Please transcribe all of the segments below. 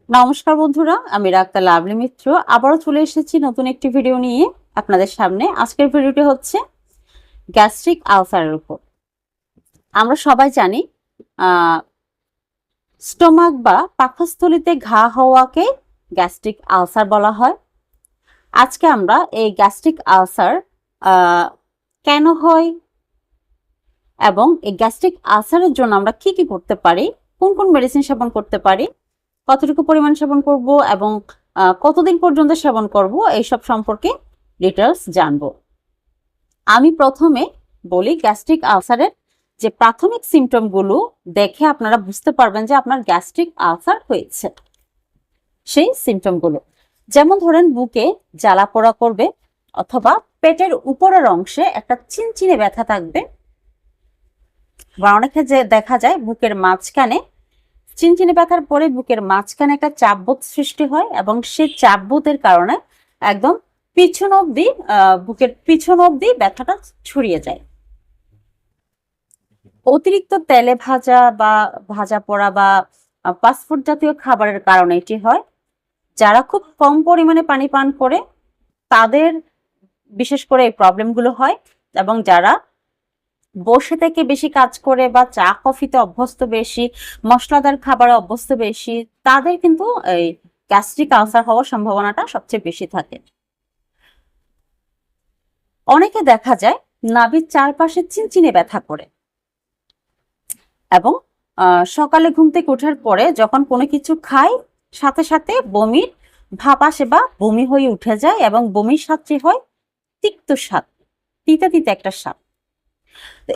নমস্কার বন্ধুরা, আমি ডাক্তার লাভলি মিত্র আবারও চলে এসেছি নতুন একটি ভিডিও নিয়ে আপনাদের সামনে। আজকের ভিডিওটি হচ্ছে গ্যাস্ট্রিক আলসারের উপর। আমরা সবাই জানি স্টোমাক বা পাকস্থলীতে ঘা হওয়াকে গ্যাস্ট্রিক আলসার বলা হয়। আজকে আমরা এই গ্যাস্ট্রিক আলসার কেন হয় এবং এই গ্যাস্ট্রিক আলসারের জন্য আমরা কি কি করতে পারি, কোন কোন মেডিসিন সেবন করতে পারি, কতটুকু পরিমাণ সেবন করব এবং কতদিন পর্যন্ত সেবন করব, এইসব সম্পর্কে ডিটেলস জানবো। আমি প্রথমে বলি গ্যাস্ট্রিক আলসারের যে প্রাথমিক সিমটমগুলো দেখে আপনারা বুঝতে পারবেন যে আপনার গ্যাস্ট্রিক আলসার হয়েছে। সেই সিমটমগুলো যেমন ধরেন বুকে জ্বালা পোড়া করবে, অথবা পেটের উপরের অংশে একটা চিনচিনে ব্যথা থাকবে, বা অনেকে যে দেখা যায় বুকের মাঝখানে চিনচিনে ব্যথার পরে বুকের মাঝখানে একটা চাপবোধ সৃষ্টি হয় এবং সেই চাপবোধের কারণে একদম পিছন অবধি বুকের পিছন অবধি ব্যথাটা ছড়িয়ে যায়। অতিরিক্ত তেলে ভাজা বা ভাজা পোড়া বা ফাস্টফুড জাতীয় খাবারের কারণে এটি হয়। যারা খুব কম পরিমাণে পানি পান করে তাদের বিশেষ করে এই প্রবলেমগুলো হয়, এবং যারা বসে থেকে বেশি কাজ করে বা চা কফিতে অভ্যস্ত বেশি, মশলাদার খাবারে অভ্যস্ত বেশি, তাদের কিন্তু এই গ্যাস্ট্রিক আলসার হওয়ার সম্ভাবনাটা সবচেয়ে বেশি থাকে। অনেকে দেখা যায় নাভির চারপাশে চিনচিনে ব্যথা করে, এবং সকালে ঘুম থেকে ওঠার পরে যখন কোনো কিছু খায় সাথে সাথে বমির ভাব আসে বা বমি হয়ে উঠে যায়, এবং বমির স্বাদটি হয় তিক্ত স্বাদ, তিতা তিতা একটা স্বাদ।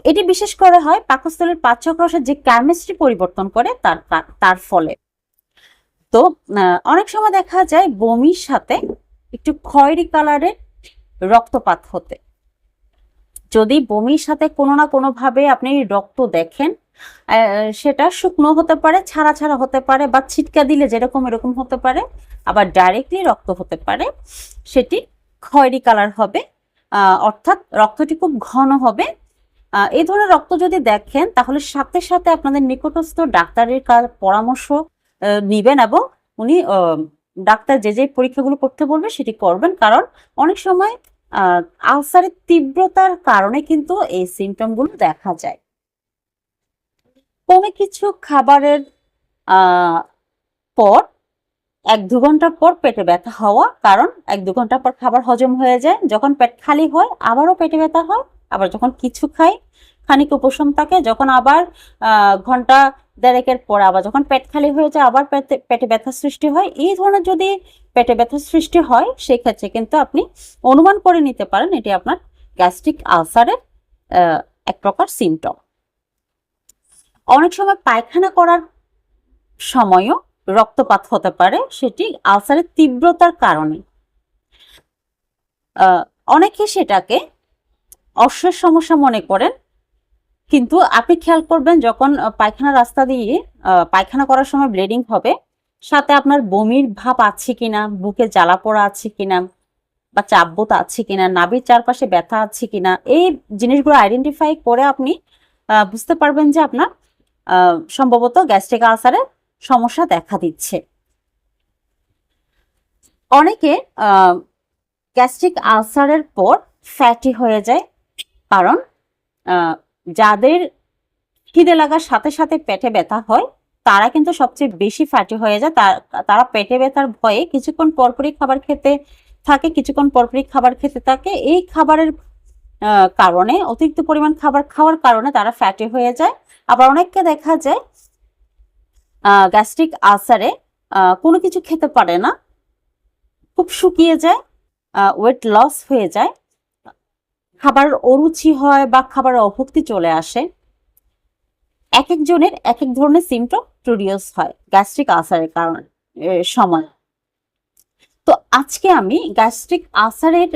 এটি বিশেষ করে হয় পাকস্থলীর পাচক রসের যে কেমিস্ট্রি পরিবর্তন করে তার ফলে। তো অনেক সময় দেখা যায় বমির সাথে একটু খয়েরি কালারের রক্তপাত হতে। যদি বমির সাথে কোনো না কোনো ভাবে আপনি রক্ত দেখেন, সেটা শুকনো হতে পারে, ছাড়া ছাড়া হতে পারে, বা ছিটকা দিলে যেরকম এরকম হতে পারে, আবার ডাইরেক্টলি রক্ত হতে পারে, সেটি খয়েরি কালার হবে, অর্থাৎ রক্তটি খুব ঘন হবে। এই ধরনের রক্ত যদি দেখেন তাহলে সাথে সাথে আপনাদের নিকটস্থ ডাক্তারের পরামর্শ নিবেন, এবং উনি ডাক্তার যে যে পরীক্ষাগুলো করতে বলবে সেটি করবেন। কারণ অনেক সময় আলসারের তীব্রতার কারণে কিন্তু এই সিমটমগুলো দেখা যায়। কোনো কিছু খাবারের পর 1-2 ঘন্টা পর পেটে ব্যথা হওয়া, কারণ 1-2 ঘন্টা পর খাবার হজম হয়ে যায়, যখন পেট খালি হয় আবারও পেটে ব্যথা হয়, আবার যখন কিছু খাই খানিক উপশম থাকে, যখন আবার ঘন্টা দেড়েকের পর আবার যখন পেট খালি হয়ে যায় আবার পেটে ব্যথা সৃষ্টি হয়। এই ধরনের যদি পেটে ব্যথা সৃষ্টি হয় সেক্ষেত্রে কিন্তু আপনি অনুমান করে নিতে পারেন এটি আপনার গ্যাস্ট্রিক আলসারের এক প্রকার সিমটম। অনেক সময় পায়খানা করার সময়ও রক্তপাত হতে পারে, সেটি আলসারের তীব্রতার কারণে। অনেকে সেটাকে অশ্বের সমস্যা মনে করেন, কিন্তু আপনি খেয়াল করবেন যখন পায়খানা রাস্তা দিয়ে পায়খানা করার সময় ব্লিডিং হবে, সাথে আপনার বমির ভাব আছে কিনা, বুকে জ্বালা পোড়া আছে কিনা, বা চাপবোধ আছে কিনা, নাভির চারপাশে ব্যথা আছে কিনা, এই জিনিসগুলো আইডেন্টিফাই করে আপনি বুঝতে পারবেন যে আপনার সম্ভবত গ্যাস্ট্রিক আলসারের সমস্যা দেখা দিচ্ছে। অনেকে গ্যাস্ট্রিক আলসারের পর ফ্যাটি হয়ে যায়, কারণ যাদের খিদে লাগার সাথে সাথে পেটে ব্যথা হয় তারা কিন্তু সবচেয়ে বেশি ফ্যাটি হয়ে যায়। তারা পেটে ব্যথার ভয়ে কিছুক্ষণ পরপরই খাবার খেতে থাকে, কিছুক্ষণ পরপরই খাবার খেতে থাকে। এই খাবারের কারণে, অতিরিক্ত পরিমাণ খাবার খাওয়ার কারণে তারা ফ্যাটি হয়ে যায়। আবার অনেককে দেখা যায় গ্যাস্ট্রিক আলসারে কোনো কিছু খেতে পারে না, খুব শুকিয়ে যায়, ওয়েট লস হয়ে যায়, খাবারের অরুচি হয় বা খাবারের অভুক্তি চলে আসে। এক একজনের এক এক ধরনের সিমটম প্রডিউস হয় গ্যাস্ট্রিক আলসারের কারণে সময়। তো আজকে আমি গ্যাস্ট্রিক আলসারের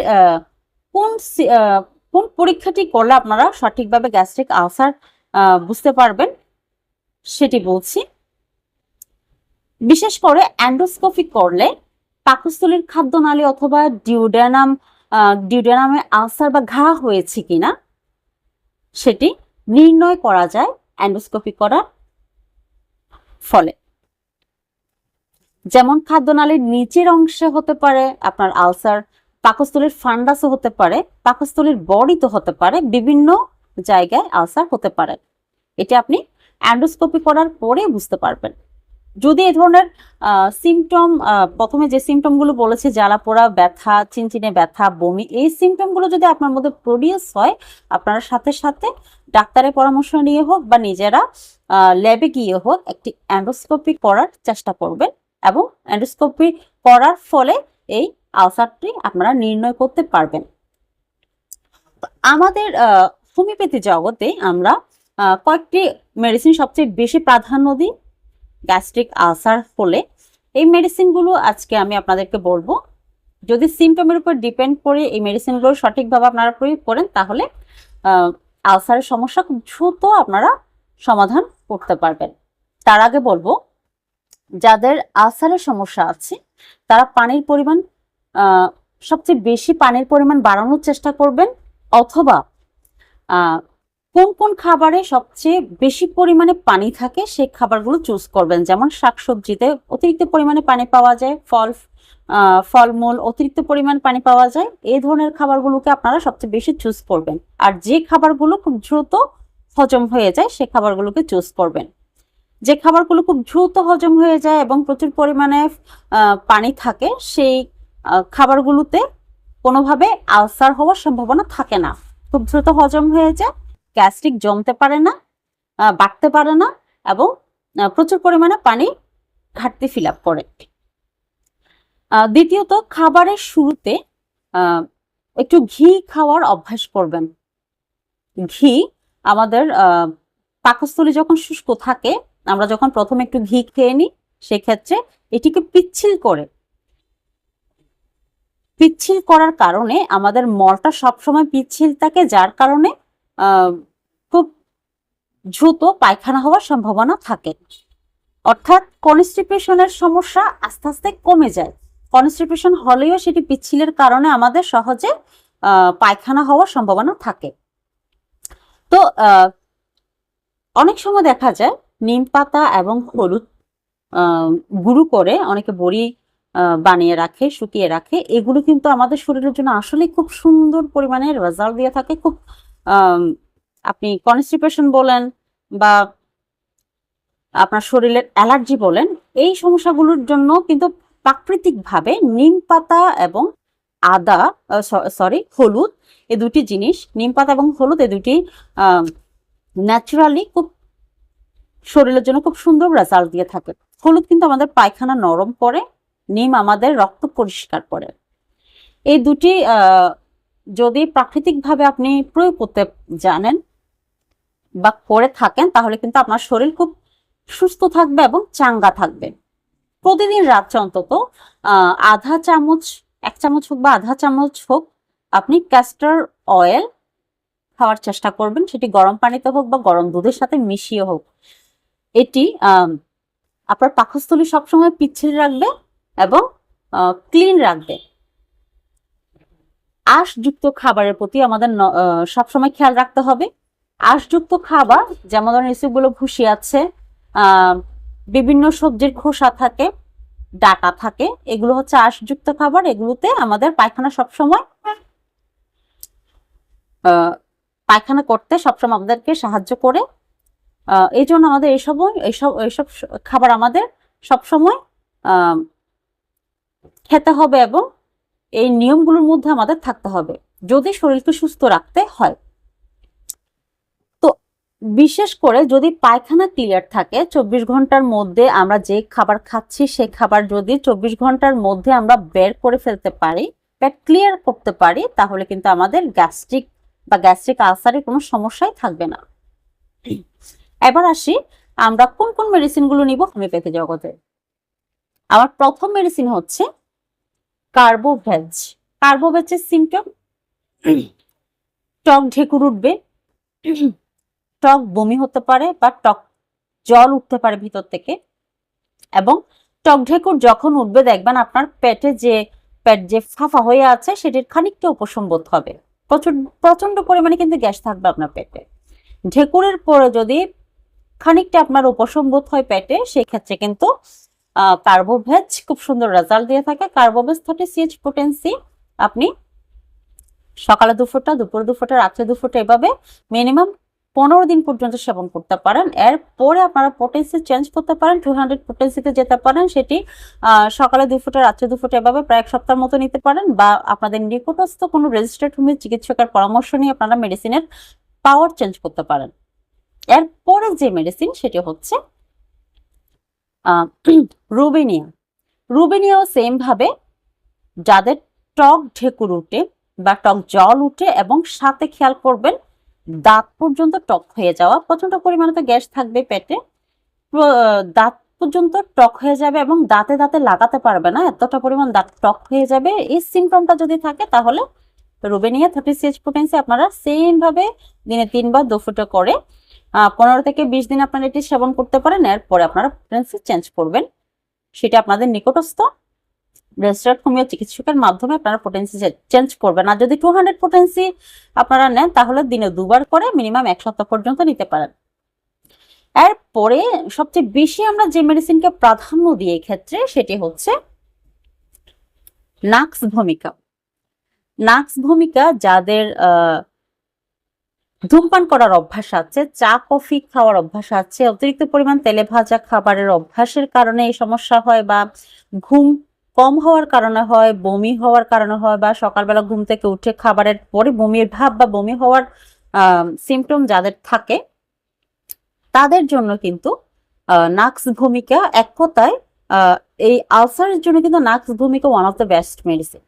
কোন কোন পরীক্ষাটি করলে আপনারা সঠিকভাবে গ্যাস্ট্রিক আলসার বুঝতে পারবেন সেটি বলছি। বিশেষ করে এন্ডোস্কোপি করলে পাকস্থলীর খাদ্যনালী অথবা ডিউডেনামে আলসার বা ঘা হয়েছে কিনা সেটি নির্ণয় করা যায় এন্ডোস্কোপি করার ফলে। যেমন খাদ্যনালীর নিচের অংশে হতে পারে আপনার আলসার, পাকস্থলীর ফান্ডাসও হতে পারে, পাকস্থলীর বডিতে হতে পারে, বিভিন্ন জায়গায় আলসার হতে পারে। এটা আপনি অ্যান্ডোস্কোপি করার পরে বুঝতে পারবেন। যদি এই ধরনের সিমটম, প্রথমে যে সিমটমগুলো বলেছে, জ্বালা পোড়া, ব্যথা, চিনচিনে ব্যথা, বমি, এই সিমটমগুলো যদি আপনার মধ্যে প্রডিউস হয়, আপনারা সাথে সাথে ডাক্তারের পরামর্শ নিয়ে হোক বা নিজেরা ল্যাবে গিয়ে হোক একটি অ্যান্ডোস্কোপি করার চেষ্টা করবেন, এবং অ্যান্ডোস্কোপি করার ফলে এই আলসারটি আপনারা নির্ণয় করতে পারবেন। আমাদের হোমিওপ্যাথি জগতে আমরা কয়েকটি মেডিসিন সবচেয়ে বেশি প্রাধান্য দিই গ্যাস্ট্রিক আলসার হলে। এই মেডিসিনগুলো আজকে আমি আপনাদেরকে বলবো। যদি সিমটমের উপর ডিপেন্ড করে এই মেডিসিনগুলো সঠিকভাবে আপনারা প্রয়োগ করেন, তাহলে আলসারের সমস্যা খুব দ্রুত আপনারা সমাধান করতে পারবেন। তার আগে বলবো, যাদের আলসারের সমস্যা আছে তারা পানির পরিমাণ, সবচেয়ে বেশি পানির পরিমাণ বাড়ানোর চেষ্টা করবেন, অথবা কোন কোন খাবারে সবচেয়ে বেশি পরিমাণে পানি থাকে সেই খাবারগুলো চুজ করবেন। যেমন শাকসবজিতে অতিরিক্ত পরিমাণে পানি পাওয়া যায়, ফলমূল অতিরিক্ত পরিমাণ পানি পাওয়া যায়, এই ধরনের খাবারগুলোকে আপনারা সবচেয়ে বেশি চুজ করবেন। আর যে খাবারগুলো খুব দ্রুত হজম হয়ে যায় সেই খাবারগুলোকে চুজ করবেন। যে খাবারগুলো খুব দ্রুত হজম হয়ে যায় এবং প্রচুর পরিমাণে পানি থাকে, সেই খাবারগুলোতে কোনোভাবে আলসার হওয়ার সম্ভাবনা থাকে না। খুব দ্রুত হজম হয়ে যায়, গ্যাস্ট্রিক জমতে পারে না, বাড়তে পারে না, এবং প্রচুর পরিমাণে পানি ঘাটতি ফিল আপ করে। দ্বিতীয়ত, খাবারের শুরুতে একটু ঘি খাওয়ার অভ্যাস করবেন। ঘি আমাদের পাকস্থলী যখন শুষ্ক থাকে, আমরা যখন প্রথমে একটু ঘি খেয়ে নিই, সেক্ষেত্রে এটিকে পিচ্ছিল করার কারণে আমাদের মলটা সবসময় পিচ্ছিল থাকে, যার কারণে খুব দ্রুত পায়খানা হওয়ার সম্ভাবনা থাকে। অর্থাৎ কনস্টিপেশনের সমস্যা আস্তে আস্তে কমে যায়। কনস্টিপেশন হলেও সেটি পিচ্ছিলের কারণে আমাদের সহজে পায়খানা হওয়ার সম্ভাবনা থাকে। তো অনেক সময় দেখা যায় নিম পাতা এবং হলুদ গুঁড়ো করে অনেকে বড়ি বানিয়ে রাখে, শুকিয়ে রাখে। এগুলো কিন্তু আমাদের শরীরের জন্য আসলে খুব সুন্দর পরিমাণে রেজাল্ট দিয়ে থাকে। খুব আপনি কনস্টিপেশন বলেন বা আপনার শরীরের অ্যালার্জি বলেন, এই সমস্যাগুলোর জন্য কিন্তু প্রাকৃতিকভাবে নিম পাতা এবং হলুদ, এই দুটি জিনিস, নিম পাতা এবং হলুদ, এই দুটি ন্যাচারালি খুব শরীরের জন্য খুব সুন্দর রেজাল্ট দিয়ে থাকে। হলুদ কিন্তু আমাদের পায়খানা নরম করে, নিম আমাদের রক্ত পরিষ্কার করে। এই দুটি যদি প্রাকৃতিকভাবে আপনি প্রয়োগ করতে জানেন বা করে থাকেন, তাহলে কিন্তু আপনার শরীর খুব সুস্থ থাকবে এবং চাঙ্গা থাকবে। প্রতিদিন রাত্রে অন্তত আধা চামচ, 1 চামচ হোক বা আধা চামচ হোক, আপনি ক্যাস্টর অয়েল খাওয়ার চেষ্টা করবেন। সেটি গরম পানিতে হোক বা গরম দুধের সাথে মিশিয়ে হোক। এটি আপনার পাকস্থলী সবসময় পিচ্ছিল রাখবে এবং ক্লিন রাখবে। আঁশযুক্ত খাবারের প্রতি আমাদের সবসময় খেয়াল রাখতে হবে। আঁশযুক্ত খাবার, যেমন ধরেন রেসিপিগুলো ভুসি আছে, বিভিন্ন সবজির খোসা থাকে, ডাটা থাকে, এগুলো হচ্ছে আঁশযুক্ত খাবার। এগুলোতে আমাদের পায়খানা সবসময় পায়খানা করতে সবসময় আমাদেরকে সাহায্য করে। এই জন্য আমাদের এইসব খাবার আমাদের সবসময় খেতে হবে এবং এই নিয়মগুলোর মধ্যে আমাদের থাকতে হবে যদি শরীরকে সুস্থ রাখতে হয়। তো বিশেষ করে যদি পায়খানা ক্লিয়ার থাকে, 24 ঘন্টার মধ্যে আমরা যে খাবার খাচ্ছি সেই খাবার যদি 24 ঘন্টার মধ্যে আমরা বের করে ফেলতে পারি, পেট ক্লিয়ার করতে পারি, তাহলে কিন্তু আমাদের গ্যাস্ট্রিক আলসারের কোনো সমস্যাই থাকবে না। এবার আসি, আমরা কোন কোন মেডিসিনগুলো নিব হোমিওপ্যাথি জগতে। আমার প্রথম মেডিসিন হচ্ছে কার্বোভেজ। কার্বোভেজের সিমটম, টক ঢেকুর উঠবে, টক বমি হতে পারে বা টক জল উঠতে পারে ভিতর থেকে। এবং টক ঢেকুর যখন উঠবে, দেখবেন আপনার পেট যে ফাঁফা হয়ে আছে সেটির খানিকটা উপশম বোধ হবে। প্রচন্ড পরিমাণে কিন্তু গ্যাস থাকবে আপনার পেটে। ঢেকুরের পরে যদি খানিকটা আপনার উপশম বোধ হয় পেটে, সেক্ষেত্রে কিন্তু কার্বোভেজ খুব সুন্দর রেজাল্ট দিয়ে থাকে। কার্বোভেজ 30 পোটেন্সি আপনি সকালে 2 ফোঁটা, দুপুরে 2 ফোঁটা, রাত্রে 2 ফোঁটা এভাবে মিনিমাম 15 দিন পর্যন্ত সেবন করতে পারেন। এরপরে আপনারা পোটেন্সি চেঞ্জ করতে পারেন, 200 পোটেন্সিতে যেতে পারেন। সেটি সকালে 2 ফোঁটা, রাত্রে 2 ফোঁটা এভাবে প্রায় 1 সপ্তাহের মতো নিতে পারেন, বা আপনাদের নিকটস্থ কোনো রেজিস্টার্ড হোমিও চিকিৎসকের পরামর্শ নিয়ে আপনারা মেডিসিনের পাওয়ার চেঞ্জ করতে পারেন। এরপরে যে মেডিসিন সেটি হচ্ছে রুবিনিয়া। রুবিনিয়াও সেম ভাবে যাদের টক ঢেকুর উঠে বা টক জল উঠে এবং সাথে খেয়াল করবেন দাঁত পর্যন্ত টক হয়ে যাওয়া, প্রচন্ড পরিমাণে তো গ্যাস থাকবে পেটে, দাঁত পর্যন্ত টক হয়ে যাবে এবং দাঁতে দাঁতে লাগাতে পারবে না, এতটা পরিমাণ দাঁত টক হয়ে যাবে। এই সিমটমটা যদি থাকে তাহলে রুবিনিয়া 30 পোটেন্সি আপনারা সেম ভাবে দিনে 3 বার 2 ফোঁটা করে 15 থেকে 20 দিন আপনারা এটি সেবন করতে পারেন। এরপরে আপনারা পোটেন্সি চেঞ্জ করবেন, সেটা আপনাদের নিকটস্থ রেজিস্টার্ড হোমিও চিকিৎসকের মাধ্যমে আপনারা পোটেন্সি চেঞ্জ করবেন। আর যদি 200 পোটেন্সি আপনারা নেন তাহলে দিনে 2 বার করে মিনিমাম 1 সপ্তাহ পর্যন্ত নিতে পারেন। এরপরে সবচেয়ে বেশি আমরা যে মেডিসিনকে প্রাধান্য দিই ক্ষেত্রে সেটি হচ্ছে নাক্স ভূমিকা। নাক্স ভূমিকা যাদের ধূমপান করার অভ্যাস আছে, চা কফি খাওয়ার অভ্যাস আছে, অতিরিক্ত পরিমাণ তেলে ভাজা খাবারের অভ্যাসের কারণে এই সমস্যা হয়, বা ঘুম কম হওয়ার কারণে হয়, বমি হওয়ার কারণে হয়, বা সকালবেলা ঘুম থেকে উঠে খাবারের পরে বমির ভাব বা বমি হওয়ার সিমটম যাদের থাকে তাদের জন্য কিন্তু নাক্স ভূমিকা এক কথায় এই আলসারের জন্য কিন্তু নাক্স ভূমিকা one of the best medicine.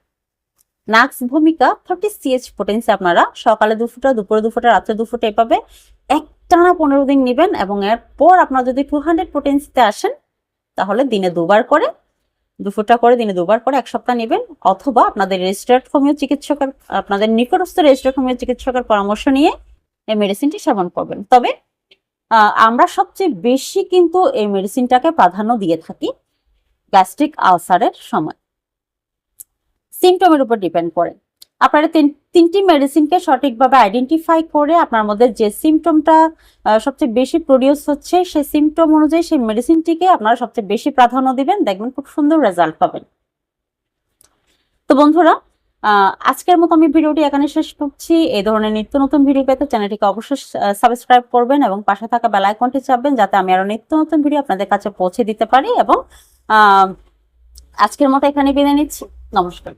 নাক্স ভূমিকা 30 পোটেন্সি আপনারা সকালে 2 ফোঁটা, দুপুরে 2 ফোঁটা, রাত্রে 2 ফোঁটা এভাবে একটানা 15 দিন নেবেন। এবং এরপর আপনারা যদি 200 পোটেন্সিতে আসেন তাহলে দিনে 2 বার করে 2 ফোঁটা করে দিনে 2 বার করে 1 সপ্তাহ নেবেন, অথবা আপনাদের রেজিস্টার্ড হোমিও চিকিৎসকের, আপনাদের নিকটস্থ রেজিস্টার্ড হোমিও চিকিৎসকের পরামর্শ নিয়ে এই মেডিসিনটি সেবন করবেন। তবে আমরা সবচেয়ে বেশি কিন্তু এই মেডিসিনটাকে প্রাধান্য দিয়ে থাকি গ্যাস্ট্রিক আলসারের সময়। সিমটমের উপর ডিপেন্ড করে আপনারা তিনটি মেডিসিনকে সঠিকভাবে আইডেন্টিফাই করে আপনার মধ্যে যে সিমটমটা সবচেয়ে বেশি প্রডিউস হচ্ছে সেই সিমটম অনুযায়ী সেই মেডিসিনটিকে আপনারা সবচেয়ে বেশি প্রাধান্য দিবেন, দেখবেন খুব সুন্দর রেজাল্ট পাবেন। তো বন্ধুরা, আজকের মতো আমি ভিডিওটি এখানে শেষ করছি। এই ধরনের নিত্য নতুন ভিডিও পেতে চ্যানেলটিকে অবশ্যই সাবস্ক্রাইব করবেন এবং পাশে থাকা বেল আইকনটি চাপবেন যাতে আমি আরো নিত্য নতুন ভিডিও আপনাদের কাছে পৌঁছে দিতে পারি। এবং আজকের মতো এখানে বিদায় নিচ্ছি। নমস্কার।